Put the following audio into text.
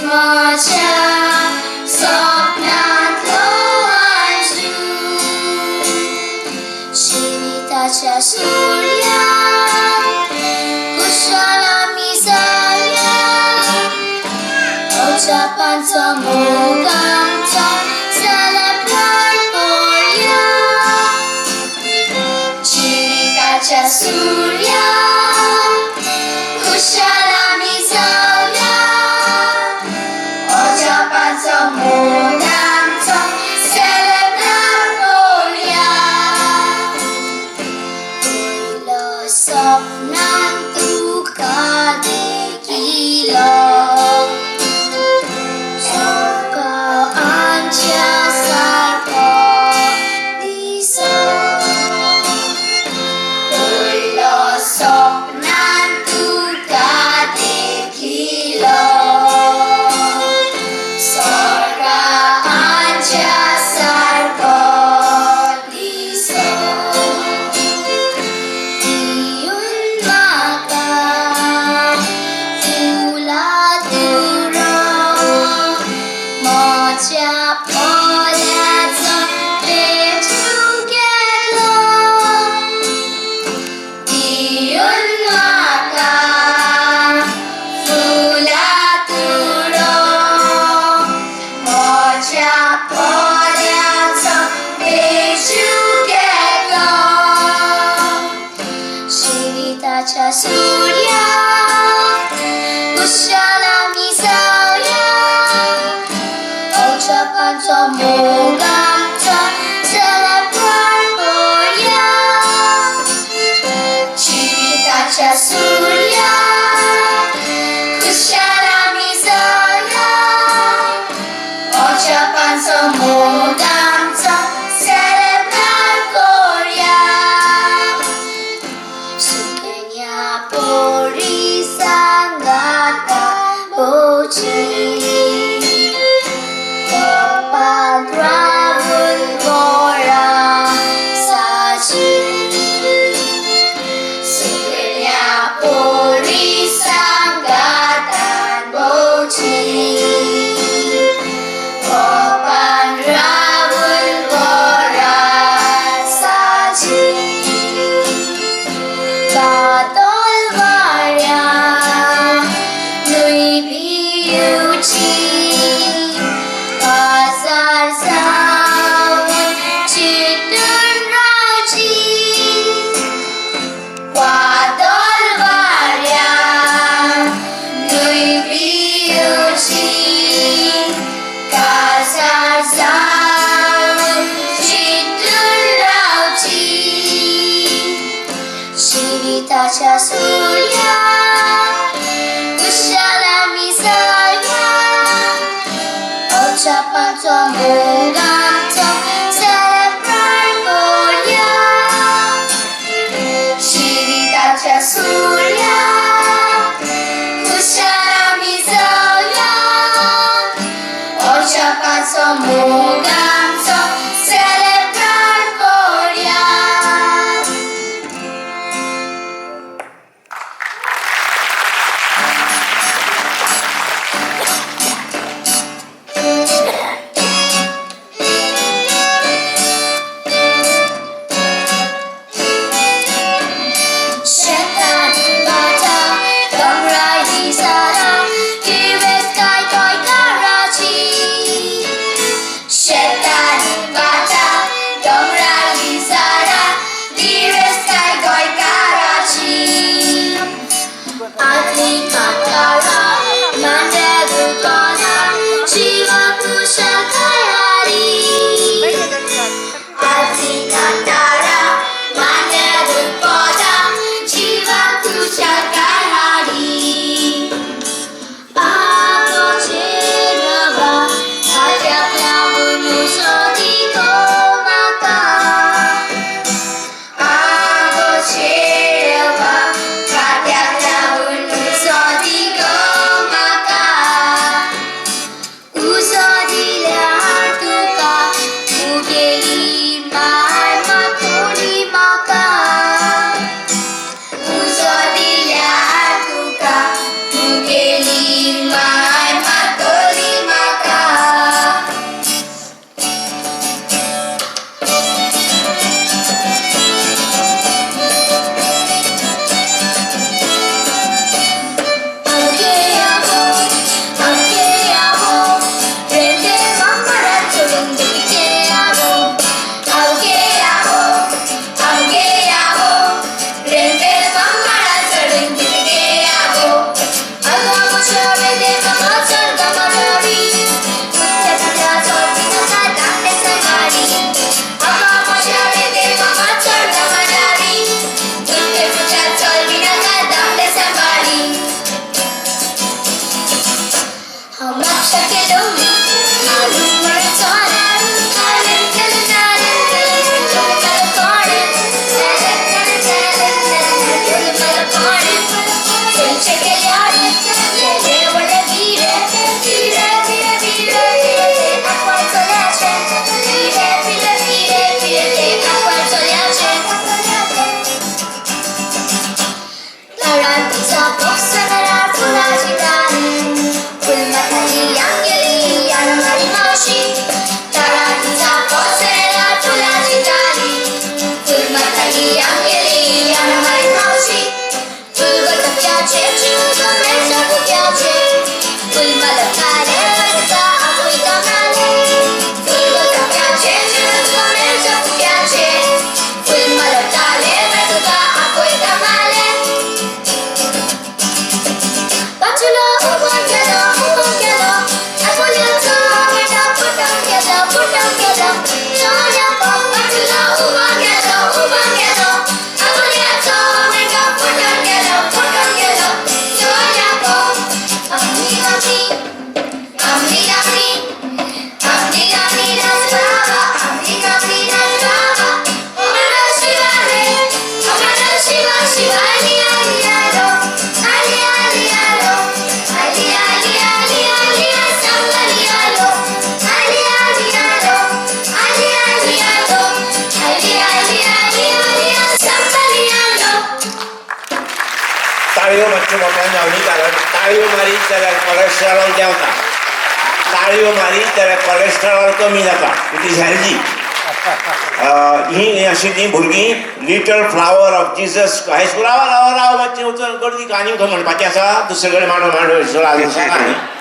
Moja sopna tloanju Shivitacha surya Kushala misaya Ojeapancho mugamcha celebrar porya Shivitacha surya Kushala misaya Ojeapancho mugamcha celebrar porya Sopnan tuka dekilo Soka anja sarko diso Ulo sopnan tuka dekilo Soka anja sarko diso Surya Kushala misaya Ojeapancho mugamcha celebrar porya Shivitacha surya Kushala misaya Ojeapancho mugamcha celebrar porya Pori sanggata boci Padrabun gora saji Sukanya pori sanggata boci Padrabun gora saji Gadol varya nui biuchi Pasar sawan chitun rauchi Gadol varya nui biuchi Pasar sawan chitun rauchi Shivitacha surya Kushala misaya Ojeapancho mugamcha celebrar porya Shivitacha surya Kushala misaya Ojeapancho mugamcha તાળીઓ બચ્ચો મોટા નવની કારણ તાળીઓ મારી ત્યારે cholesterol દેવતા તાળીઓ મારી ત્યારે કોलेस्ट्रॉल कमी जाता इट इज हेल्दी ही अशी ती भुरगीं लिटल फ्लावर ऑफ जीसस हायस्कुलावर राव राव बच्चे उचल गर्दी काणी म्हणपाची आसा दुसरे कडेन मांडो मांडो